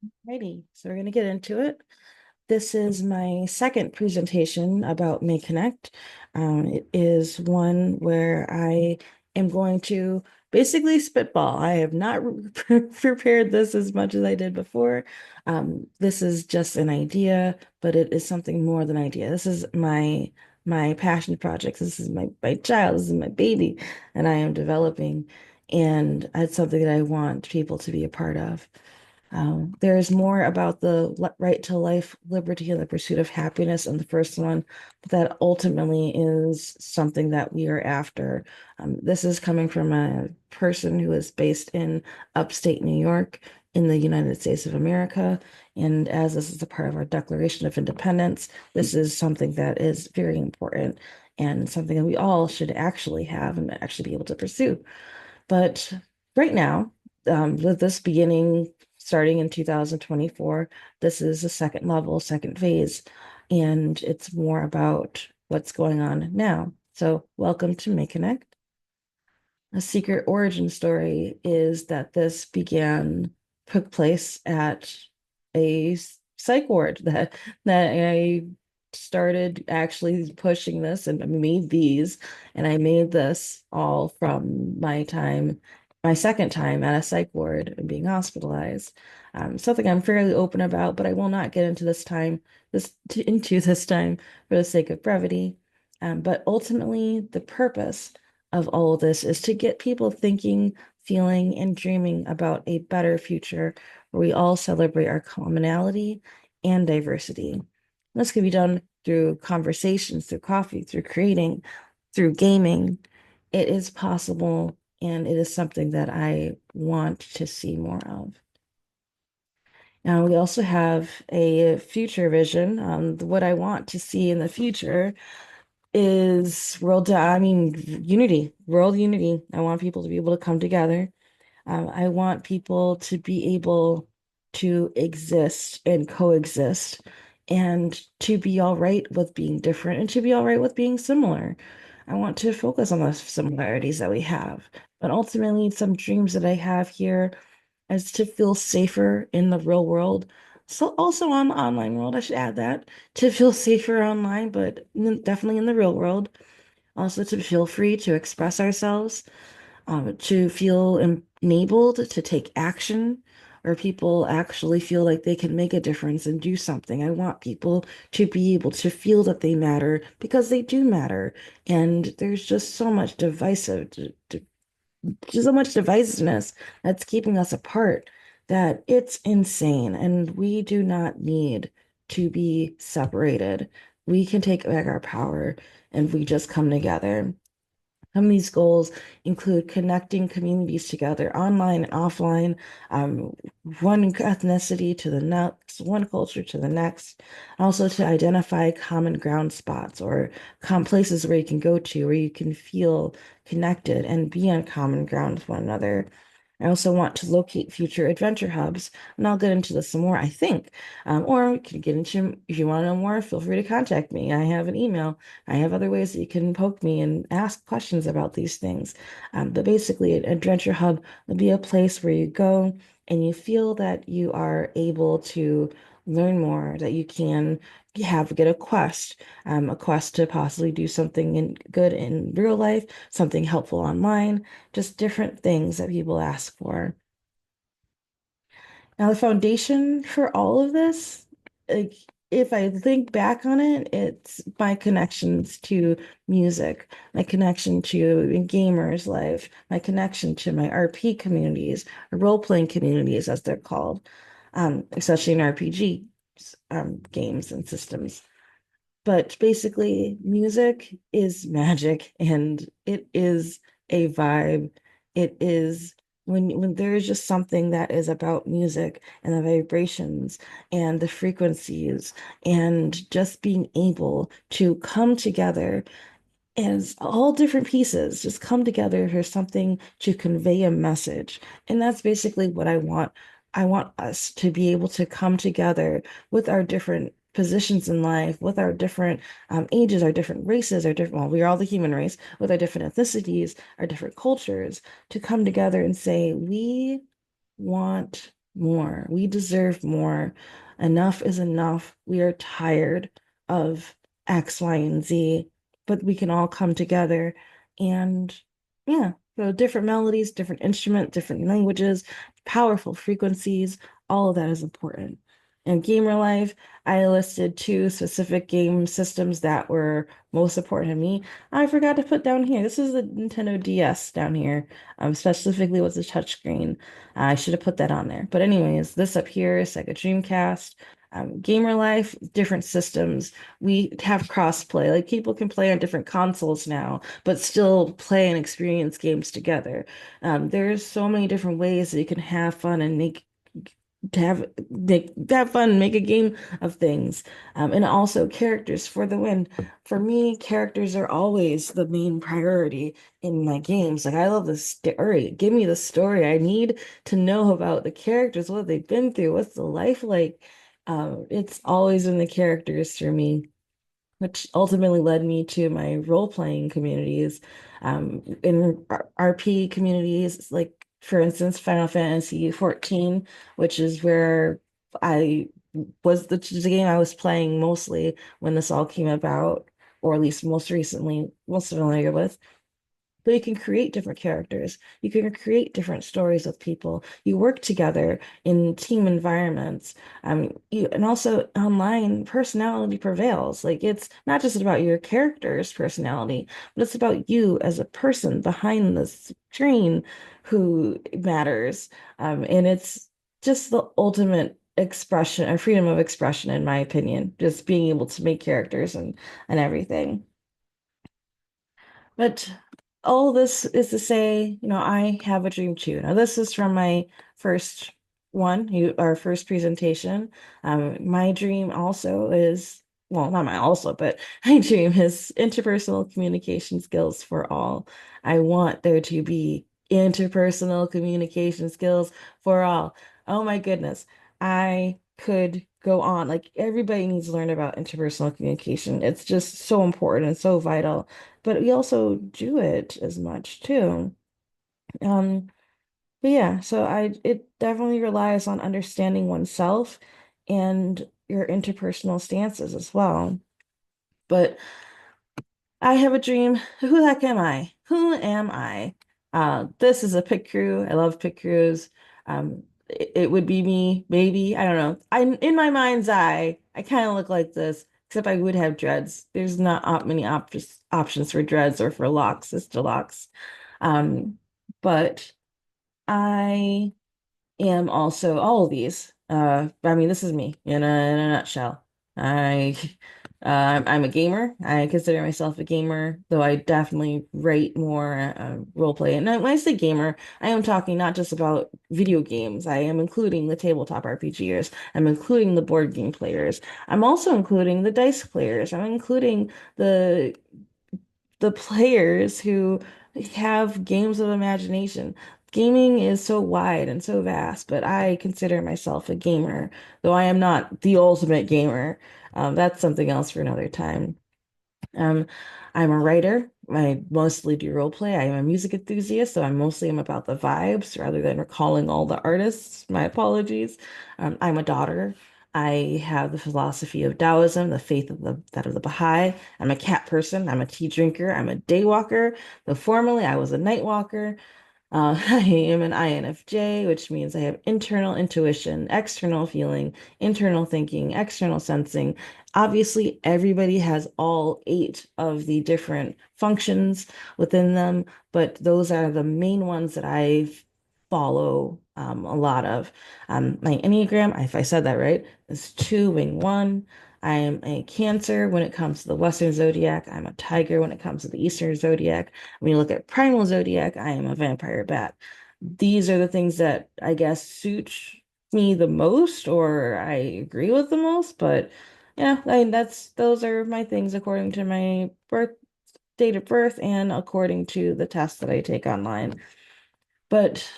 Alrighty, so we're going to get into it. This is my second presentation about Connect. It is one where I am going to basically spitball. I have not prepared this as much as I did before. This is just an idea, but it is something more than idea. This is my passion project. This is my child. This is my baby, and I am developing, and it's something that I want people to be a part of. There is more about the right to life, liberty, and the pursuit of happiness in the first one, but that ultimately is something that we are after. This is coming from a person who is based in upstate New York in the United States of America. And as this is a part of our Declaration of Independence, this is something that is very important and something that we all should actually have and actually be able to pursue. But right now, with this beginning starting in 2024, this is the second level, second phase, and it's more about what's going on now. So, welcome to Connect. A secret origin story is that this took place at a psych ward that I started actually pushing this and made these, and I made this all from my second time at a psych ward and being hospitalized. Something I'm fairly open about, but I will not get into into this time for the sake of brevity. But ultimately, the purpose of all of this is to get people thinking, feeling, and dreaming about a better future where we all celebrate our commonality and diversity. This can be done through conversations, through coffee, through creating, through gaming. It is possible, and it is something that I want to see more of. Now, we also have a future vision. What I want to see in the future is unity, world unity. I want people to be able to come together. I want people to be able to exist and coexist and to be all right with being different and to be all right with being similar. I want to focus on the similarities that we have. But ultimately, some dreams that I have here is to feel safer in the real world. So also on the online world, I should add that, to feel safer online, but definitely in the real world. Also to feel free to express ourselves, to feel enabled to take action, where people actually feel like they can make a difference and do something. I want people to be able to feel that they matter because they do matter. And there's just so much so much divisiveness that's keeping us apart that it's insane. And we do not need to be separated. We can take back our power and we just come together. Some of these goals include connecting communities together online and offline, one ethnicity to the next, one culture to the next, also to identify common ground spots or places where you can go to where you can feel connected and be on common ground with one another. I also want to locate future adventure hubs, and I'll get into this some more, I think. Or we can get into, if you want to know more, feel free to contact me. I have an email. I have other ways that you can poke me and ask questions about these things. But basically, an adventure hub will be a place where you go and you feel that you are able to learn more, that you can get a quest to possibly do something good in real life, something helpful online, just different things that people ask for. Now, the foundation for all of this, like, if I think back on it, it's my connections to music, my connection to gamers' life, my connection to my RP communities, or role-playing communities, as they're called, especially in RPG games and systems. But basically, music is magic and it is a vibe. It is when there is just something that is about music and the vibrations and the frequencies and just being able to come together as all different pieces just come together for something to convey a message. And that's basically what I want. I want us to be able to come together with our different positions in life, with our different ages, our different races, well, we are all the human race, with our different ethnicities, our different cultures, to come together and say, we want more. We deserve more. Enough is enough. We are tired of X, Y, and Z, but we can all come together and yeah, so different melodies, different instrument, different languages, powerful frequencies, all of that is important. In gamer life, I listed two specific game systems that were most important to me. I forgot to put down here. This is the Nintendo DS down here, specifically with the touchscreen. I should have put that on there. But anyways, this up here is like a Dreamcast. Gamer life, different systems. We have cross-play. Like people can play on different consoles now, but still play and experience games together. There's so many different ways that you can have fun and have fun, make a game of things. And also characters for the win. For me, characters are always the main priority in my games. Like I love the story. Give me the story. I need to know about the characters, what they've been through, what's the life like. It's always in the characters for me, which ultimately led me to my role-playing communities. In RP communities, like for instance, Final Fantasy 14, which is where I the game I was playing mostly when this all came about, or at least most recently, most familiar with. But you can create different characters. You can create different stories with people. You work together in team environments. And also online, personality prevails. Like it's not just about your character's personality, but it's about you as a person behind the screen who matters. And it's just the ultimate expression or freedom of expression, in my opinion, just being able to make characters and everything. But all this is to say, I have a dream too. Now, this is from my first our first presentation. My dream also is, well, not my also, but my dream is interpersonal communication skills for all. I want there to be interpersonal communication skills for all. Oh my goodness. I could go on. Like everybody needs to learn about interpersonal communication. It's just so important and so vital, but we also do it as much too. Um, but yeah, so it definitely relies on understanding oneself and your interpersonal stances as well. But I have a dream. Who the heck am I? Who am I? This is a pit crew. I love pit crews. It would be me, maybe. I don't know. I'm in my mind's eye. I kind of look like this, except I would have dreads. There's not many options for dreads or for locks, sister locks. Um, but I am also all of these. I mean, this is me in a nutshell. I I'm a gamer. I consider myself a gamer, though I definitely write more role play. And when I say gamer, I am talking not just about video games. I am including the tabletop RPGers. I'm including the board game players. I'm also including the dice players. I'm including the the players who have games of imagination. Gaming is so wide and so vast, but I consider myself a gamer, though I am not the ultimate gamer. That's something else for another time. Um, I'm a writer. I mostly do role play. I am a music enthusiast, so I mostly am about the vibes rather than recalling all the artists. My apologies. I'm a daughter. I have the philosophy of Taoism, the faith of that of the Baha'i. I'm a cat person. I'm a tea drinker. I'm a day walker. Though formerly I was a night walker. I am an INFJ, which means I have internal intuition, external feeling, internal thinking, external sensing. Obviously, everybody has all eight of the different functions within them, but those are the main ones that I follow a lot of. My Enneagram, if I said that right, is two wing one. I am a Cancer when it comes to the Western zodiac. I'm a Tiger when it comes to the Eastern zodiac. When you look at primal zodiac, I am a vampire bat. These are the things that I guess suit me the most, or I agree with the most. But yeah, those are my things according to my date of birth and according to the tests that I take online. But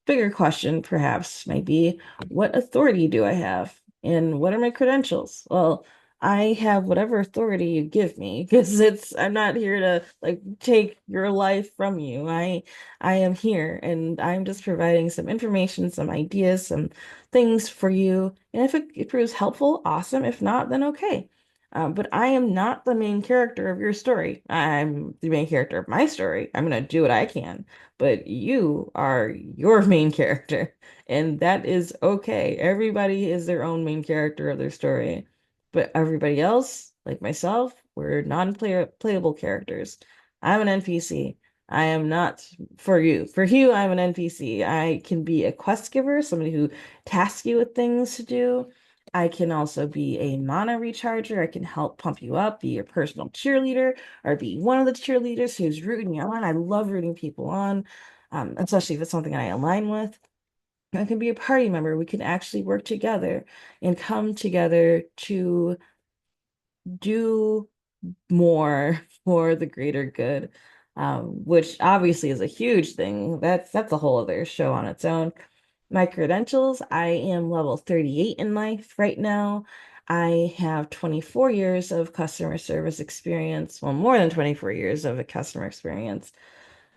bigger question perhaps might be, what authority do I have? And what are my credentials? Well, I have whatever authority you give me because I'm not here to like take your life from you. I am here and I'm just providing some information, some ideas, some things for you. And if it proves helpful, awesome. If not, then okay. But I am not the main character of your story. I'm the main character of my story. I'm gonna do what I can, but you are your main character, and that is okay. Everybody is their own main character of their story. But everybody else, like myself, we're non-playable characters. I'm an NPC. I am not for you. For you, I'm an NPC. I can be a quest giver, somebody who tasks you with things to do. I can also be a mana recharger. I can help pump you up, be your personal cheerleader, or be one of the cheerleaders who's rooting you on. I love rooting people on, especially if it's something I align with. I can be a party member. We can actually work together and come together to do more for the greater good, which obviously is a huge thing. That's a whole other show on its own. My credentials, I am level 38 in life right now. I have 24 years of customer service experience, well, more than 24 years of a customer experience.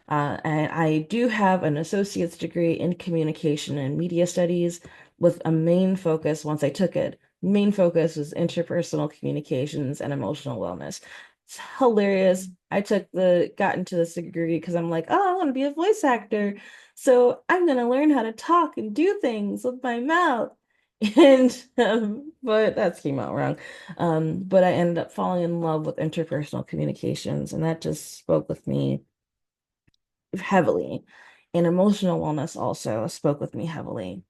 And I do have an associate's degree in communication and media studies with a main focus once I took it. Main focus was interpersonal communications and emotional wellness. It's hilarious. Got into this degree because I'm like, oh, I want to be a voice actor. So I'm gonna learn how to talk and do things with my mouth. And but that came out wrong. But I ended up falling in love with interpersonal communications, and that just spoke with me heavily. And emotional wellness also spoke with me heavily.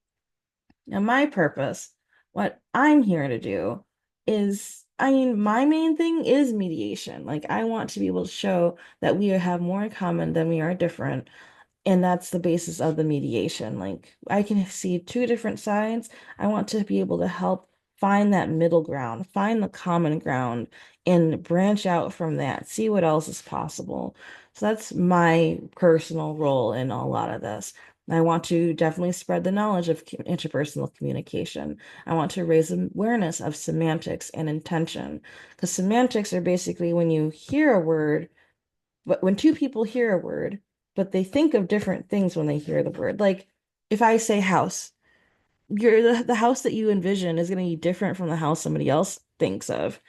Now, my purpose, what I'm here to do is, I mean, my main thing is mediation. Like, I want to be able to show that we have more in common than we are different, and that's the basis of the mediation. Like, I can see two different sides. I want to be able to help find that middle ground, find the common ground, and branch out from that, see what else is possible. So that's my personal role in a lot of this. I want to definitely spread the knowledge of interpersonal communication. I want to raise awareness of semantics and intention, because semantics are basically when you hear a word, but when two people hear a word, but they think of different things when they hear the word. Like if I say house, the house that you envision is going to be different from the house somebody else thinks of.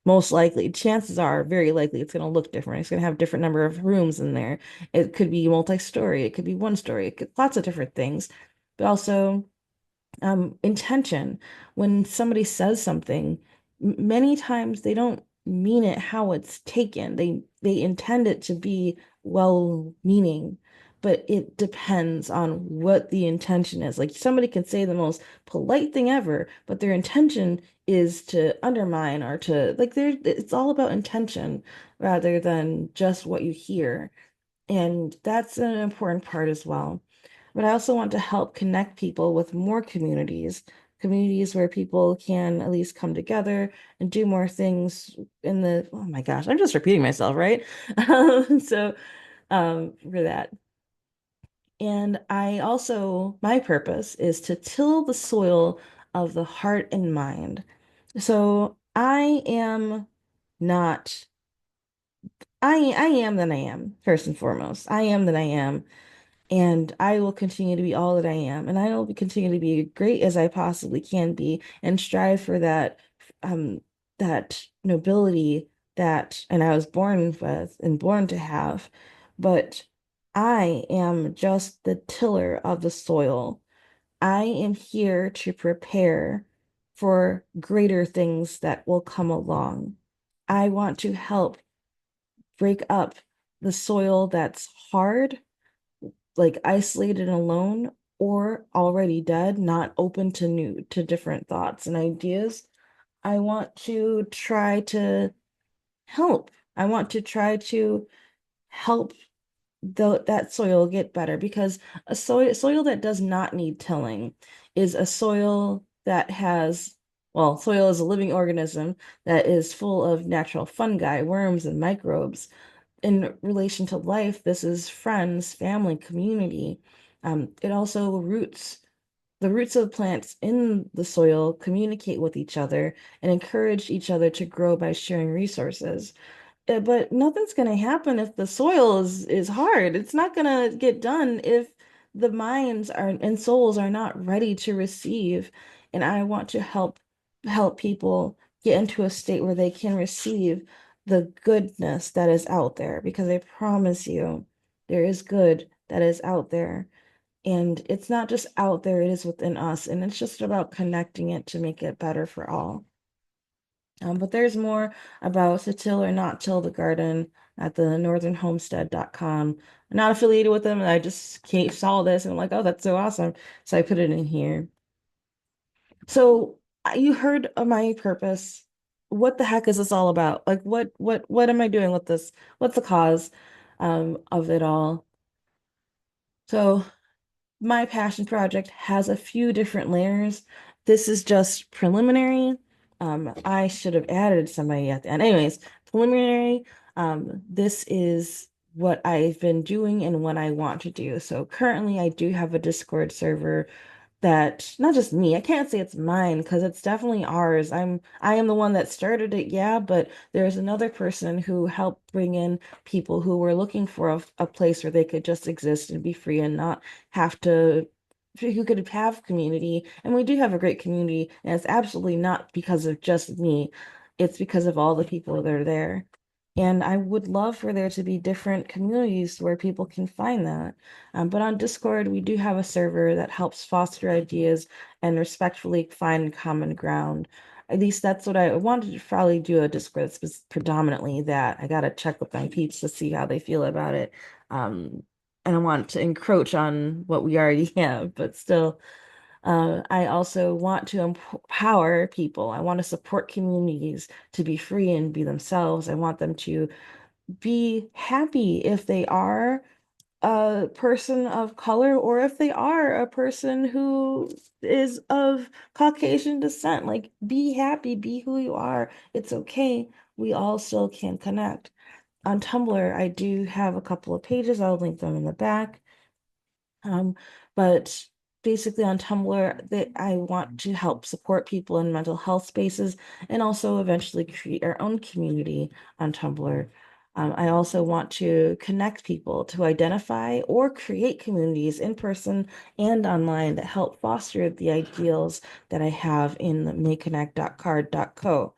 Most likely, chances are very likely it's going to look different. It's going to have different number of rooms in there. It could be multi-story. It could be one story. Lots of different things. But also, intention. When somebody says something, many times they don't mean it how it's taken. They intend it to be well-meaning, but it depends on what the intention is. Like somebody can say the most polite thing ever, but their intention is to undermine or to like it's all about intention rather than just what you hear. And that's an important part as well. But I also want to help connect people with more communities, communities where people can at least come together and do more things oh my gosh, I'm just repeating myself, right? So, for that. And my purpose is to till the soil of the heart and mind. So I am not, I am that I am, first and foremost. I am that I am. And I will continue to be all that I am, and I will continue to be great as I possibly can be, and strive for um, that nobility and I was born with and born to have. But I am just the tiller of the soil. I am here to prepare for greater things that will come along. I want to help break up the soil that's hard, like isolated and alone, or already dead, not open to different thoughts and ideas. I want to try to help. I want to try to help that soil get better, because a soil that does not need tilling is a soil that has, well, soil is a living organism that is full of natural fungi, worms, and microbes. In relation to life, this is friends, family, community. It also roots. the roots of plants in the soil communicate with each other and encourage each other to grow by sharing resources. But nothing's going to happen if the soil is hard. It's not going to get done if the minds are and souls are not ready to receive. And I want to help people get into a state where they can receive the goodness that is out there, because I promise you there is good that is out there. And it's not just out there, it is within us. And it's just about connecting it to make it better for all. But there's more about to till or not till the garden at the northernhomestead.com. I'm not affiliated with them, and I just saw this and I'm like, oh, that's so awesome. So I put it in here. So you heard of my purpose. What the heck is this all about? Like what am I doing with this? What's the cause of it all? So my passion project has a few different layers. This is just preliminary. I should have added somebody at the end. Anyways, preliminary. This is what I've been doing and what I want to do. So currently, I do have a Discord server that not just me, I can't say it's mine because it's definitely ours. I am the one that started it, yeah, but there's another person who helped bring in people who were looking for a place where they could just exist and be free and not have to who could have community. And we do have a great community, and it's absolutely not because of just me. It's because of all the people that are there. And I would love for there to be different communities where people can find that. But on Discord, we do have a server that helps foster ideas and respectfully find common ground. At least that's what I wanted to probably do a Discord that's predominantly that. I gotta check with my peeps to see how they feel about it. Um, and I want to encroach on what we already have, but still, I also want to empower people. I want to support communities to be free and be themselves. I want them to be happy if they are a person of color or if they are a person who is of Caucasian descent. Like, be happy, be who you are. It's okay. We all still can connect. On Tumblr, I do have a couple of pages. I'll link them in the back. Um, but basically on Tumblr, that I want to help support people in mental health spaces and also eventually create our own community on Tumblr. I also want to connect people to identify or create communities in person and online that help foster the ideals that I have in maekonect.card.co.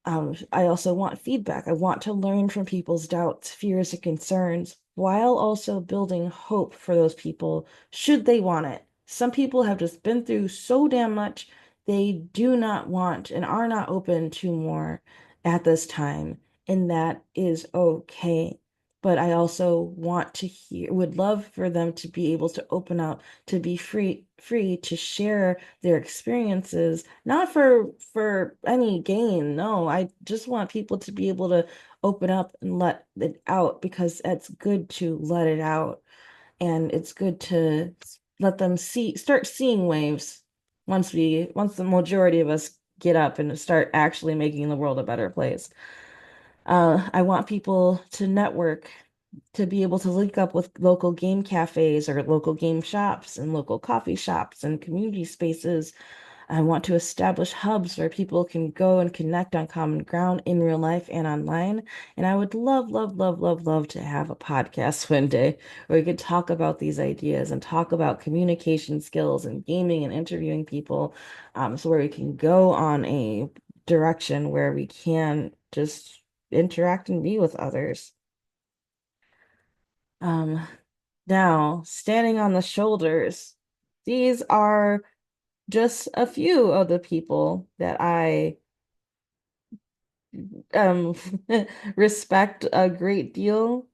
I also want feedback. I want to learn from people's doubts, fears, and concerns while also building hope for those people should they want it. Some people have just been through so damn much, they do not want and are not open to more at this time, and that is okay. But I also want to hear, would love for them to be able to open up, to be free to share their experiences, not for any gain. No, I just want people to be able to open up and let it out because it's good to let it out, and it's good to let them start seeing waves once the majority of us get up and start actually making the world a better place. I want people to network, to be able to link up with local game cafes or local game shops and local coffee shops and community spaces. I want to establish hubs where people can go and connect on common ground in real life and online. And I would love, love, love, love, love to have a podcast one day where we could talk about these ideas and talk about communication skills and gaming and interviewing people. So where we can go on a direction where we can just interact and be with others. Um, Now, standing on the shoulders, these are just a few of the people that I um respect a great deal.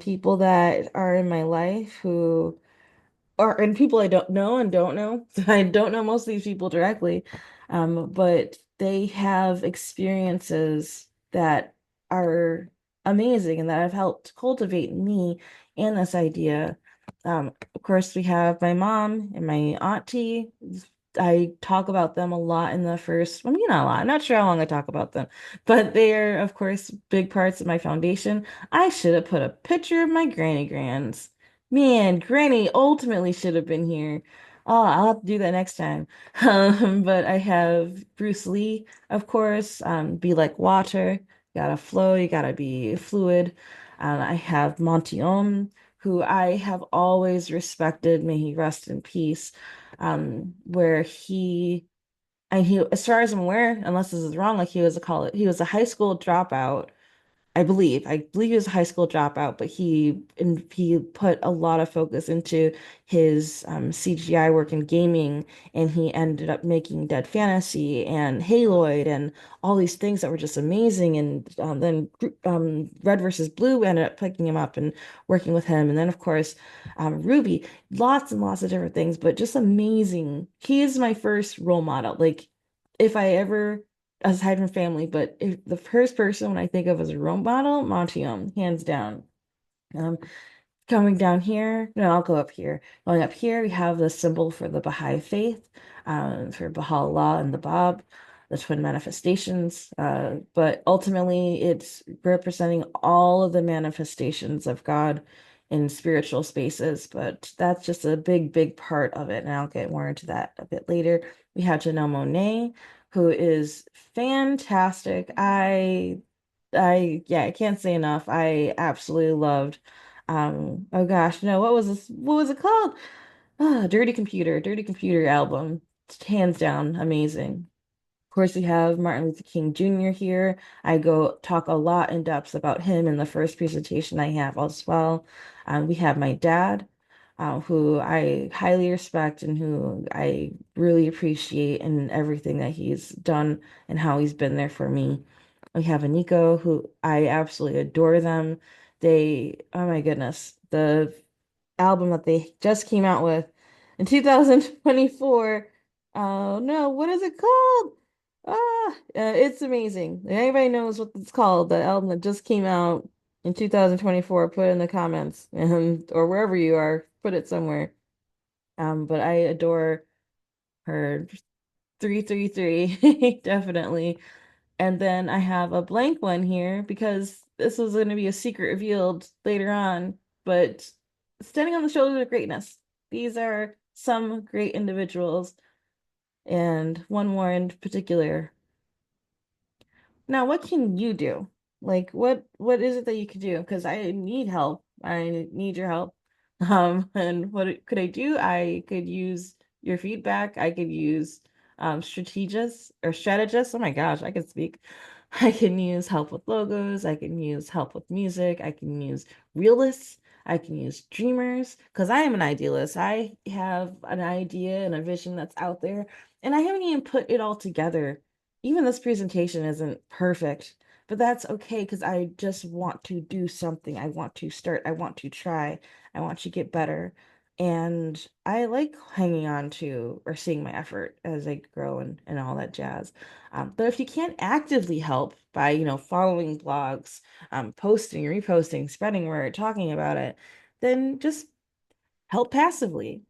People that are in my life who or and people I don't know and don't know. I don't know most of these people directly, but they have experiences that are amazing and that have helped cultivate me and this idea. Of course, we have my mom and my auntie. I talk about them a lot in the first, I mean, not a lot. I'm not sure how long I talk about them, but they're, of course, big parts of my foundation. I should have put a picture of my granny grands. Man, Granny ultimately should have been here. Oh, I'll have to do that next time. But I have Bruce Lee, of course. Be like water. You gotta flow. You gotta be fluid. I have Monty who I have always respected. May he rest in peace. Where as far as I'm aware, unless this is wrong, like he was a high school dropout. I believe he was a high school dropout, but he put a lot of focus into his CGI work in gaming, and he ended up making Dead Fantasy and Haloid and all these things that were just amazing. And then Red versus Blue ended up picking him up and working with him, and then of course Ruby, lots and lots of different things, but just amazing. He is my first role model. Like if I ever aside from family, but if the first person when I think of as a role model, Montium, hands down. Um, Coming down here, no, I'll go up here. Going up here, we have the symbol for the Baha'i faith, for Baha'u'llah and the Bab, the twin manifestations. But ultimately, it's representing all of the manifestations of God in spiritual spaces. But that's just a big, big part of it. And I'll get more into that a bit later. We have Janelle Monáe, who is fantastic. Yeah, I can't say enough. I absolutely loved oh gosh, no, what was this? What was it called? Dirty Computer album. Hands down, amazing. Of course, we have Martin Luther King Jr. here. I go talk a lot in depth about him in the first presentation I have as well. We have my dad, who I highly respect and who I really appreciate in everything that he's done and how he's been there for me. We have Aniko, who I absolutely adore them. Oh my goodness, the album that they just came out with in 2024. Oh no, what is it called? It's amazing. If anybody knows what it's called, the album that just came out in 2024, put it in the comments and or wherever you are, put it somewhere. But I adore her 333 definitely. And then I have a blank one here because this was going to be a secret revealed later on. But standing on the shoulders of greatness. These are some great individuals, and one more in particular. Now, what can you do? Like, what is it that you could do? Because I need help. I need your help. And could I do? I could use your feedback. I could use strategists. Oh my gosh, I could speak. I can use help with logos. I can use help with music. I can use realists. I can use dreamers because I am an idealist. I have an idea and a vision that's out there, and I haven't even put it all together. Even this presentation isn't perfect, but that's okay because I just want to do something. I want to start. I want to try. I want to get better. And I like hanging on to or seeing my effort as I grow and all that jazz. But if you can't actively help by, following blogs, posting, reposting, spreading word, talking about it, then just help passively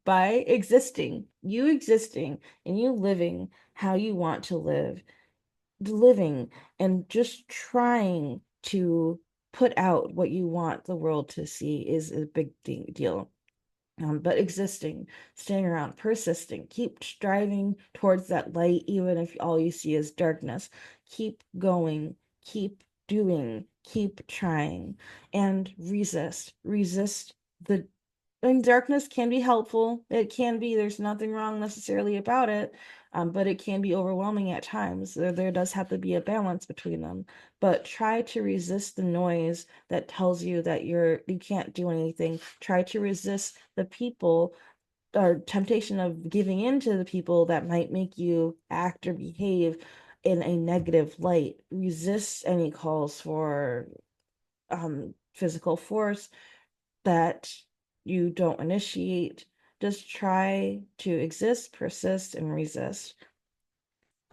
by existing and you living how you want to live, living and just trying to put out what you want the world to see is a big deal. But existing, staying around, persisting, keep striving towards that light, even if all you see is darkness. Keep going, keep doing, keep trying, and resist. Resist the and darkness can be helpful. It can be, there's nothing wrong necessarily about it, but it can be overwhelming at times. There does have to be a balance between them. But try to resist the noise that tells you that you can't do anything. Try to resist the people or temptation of giving in to the people that might make you act or behave in a negative light. Resist any calls for physical force that you don't initiate. Just try to exist, persist, and resist.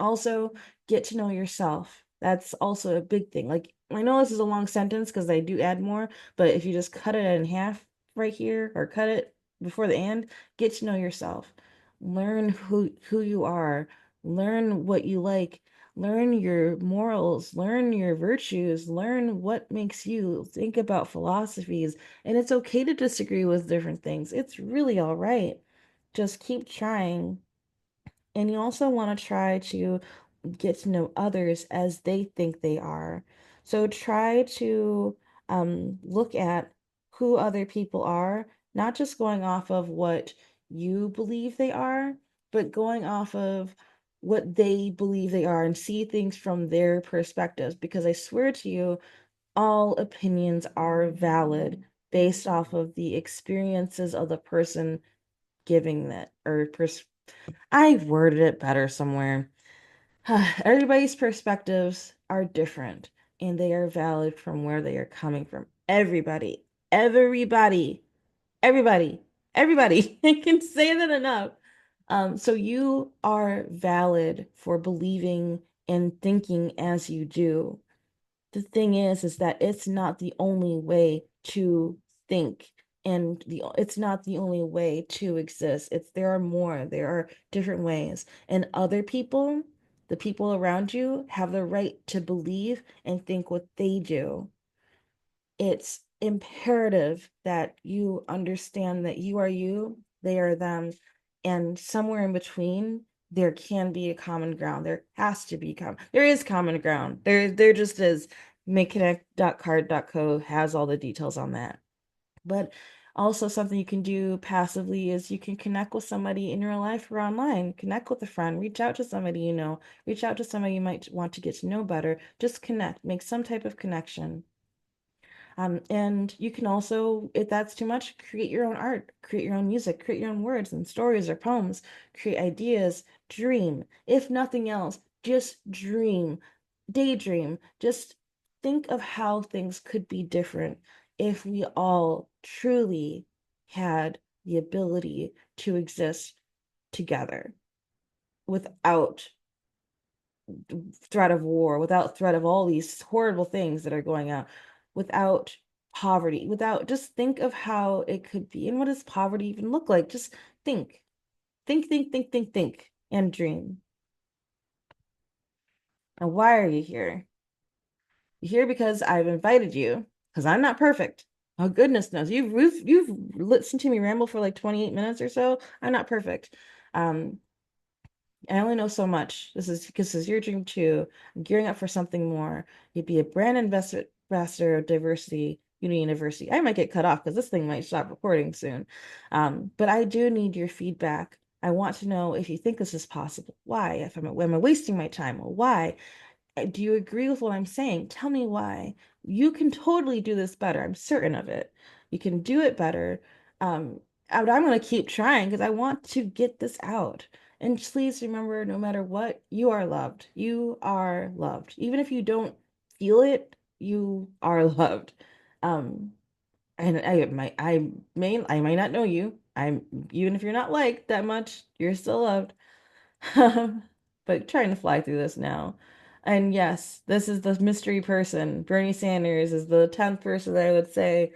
Also, get to know yourself. That's also a big thing. Like, I know this is a long sentence because I do add more, but if you just cut it in half right here or cut it before the end, get to know yourself. Learn who you are. Learn what you like. Learn your morals. Learn your virtues. Learn what makes you think about philosophies. And it's okay to disagree with different things. It's really all right. just keep trying. And you also want to try to get to know others as they think they are. So try to look at who other people are, not just going off of what you believe they are, but going off of what they believe they are and see things from their perspectives. Because I swear to you, all opinions are valid based off of the experiences of the person giving that or I worded it better somewhere. Everybody's perspectives are different and they are valid from where they are coming from. Everybody, everybody, everybody. I can say that enough. So you are valid for believing and thinking as you do. The thing is that it's not the only way to think and it's not the only way to exist. There are more. There are different ways. And other people, the people around you, have the right to believe and think what they do. It's imperative that you understand that you are you, they are them, and somewhere in between there can be a common ground. There has to be there is common ground. There just is. Maekonect.card.co has all the details on that. But also something you can do passively is you can connect with somebody in real life or online. Connect with a friend, reach out to somebody you know, reach out to somebody you might want to get to know better. Just connect, make some type of connection. And you can also, if that's too much, create your own art, create your own music, create your own words and stories or poems, create ideas, dream. If nothing else, just dream, daydream. Just think of how things could be different if we all truly had the ability to exist together without threat of war, without threat of all these horrible things that are going on, without poverty, without just think of how it could be. And what does poverty even look like? Just think, think, and dream. And why are you here? You're here because I've invited you, because I'm not perfect. Oh, goodness knows. You've listened to me ramble for like 28 minutes or so. I'm not perfect. Um, I only know so much. This is because this is your dream too. I'm gearing up for something more. You'd be a brand ambassador of diversity, University. I might get cut off because this thing might stop recording soon. But I do need your feedback. I want to know if you think this is possible. Why? If am I wasting my time? Well, why? Do you agree with what I'm saying? Tell me why. You can totally do this better. I'm certain of it. You can do it better. Um, I'm going to keep trying because I want to get this out. And please remember, no matter what, you are loved. You are loved. Even if you don't feel it, you are loved. Um, and I might not know you. Even if you're not liked that much, you're still loved. But trying to fly through this now. And yes, this is the mystery person. Bernie Sanders is the 10th person that I would say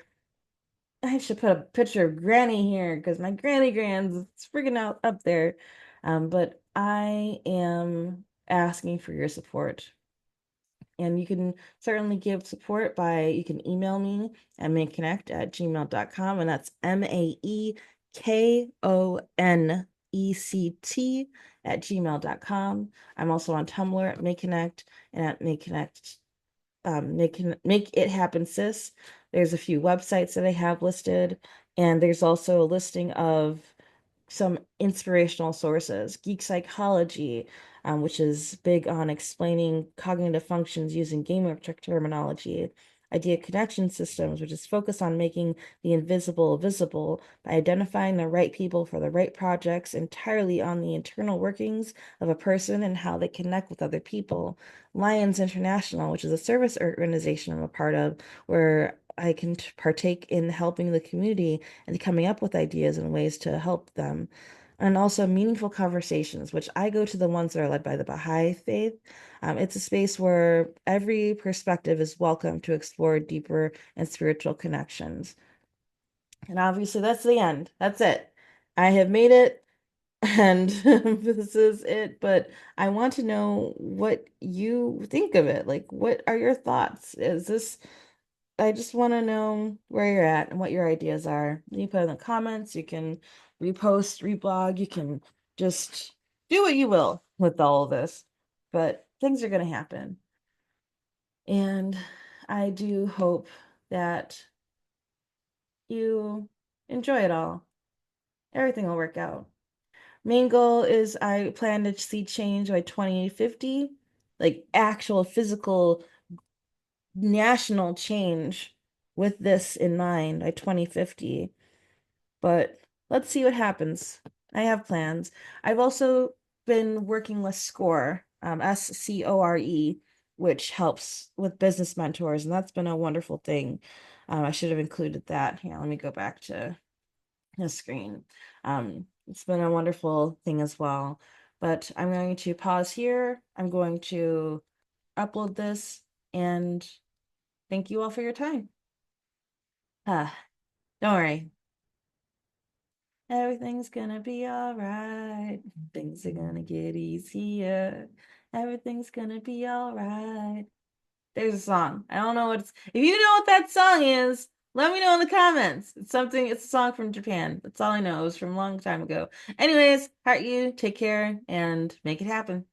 I should put a picture of Granny here because my Granny Grand's it's freaking out up there. But I am asking for your support. And you can certainly give support by, you can email me at maekonect@gmail.com, and that's maekonect@gmail.com. I'm also on Tumblr at Maekonect and at Maekonect, make it happen, sis. There's a few websites that I have listed, and there's also a listing of some inspirational sources. Geek Psychology, which is big on explaining cognitive functions using gamer terminology. Idea connection systems, which is focused on making the invisible visible by identifying the right people for the right projects entirely on the internal workings of a person and how they connect with other people. Lions International, which is a service organization I'm a part of, where I can partake in helping the community and coming up with ideas and ways to help them. And also meaningful conversations, which I go to the ones that are led by the Baha'i faith. It's a space where every perspective is welcome to explore deeper and spiritual connections. And obviously, that's the end. That's it. I have made it, and this is it. But I want to know what you think of it. Like, what are your thoughts? I just want to know where you're at and what your ideas are. You put in the comments, you can repost, reblog. You can just do what you will with all of this, but things are going to happen. And I do hope that you enjoy it all. Everything will work out. Main goal is I plan to see change by 2050, like actual physical national change with this in mind by 2050. But let's see what happens. I have plans. I've also been working with SCORE, SCORE, which helps with business mentors, and that's been a wonderful thing. I should have included that. Here, let me go back to the screen. It's been a wonderful thing as well. But I'm going to pause here. I'm going to upload this, and thank you all for your time. Ah, don't worry. Everything's gonna be all right. Things are gonna get easier. Everything's gonna be all right. There's a song. I don't know what it's. If you know what that song is, let me know in the comments. It's a song from Japan. That's all I know. It was from a long time ago. Anyways, heart you, take care, and make it happen.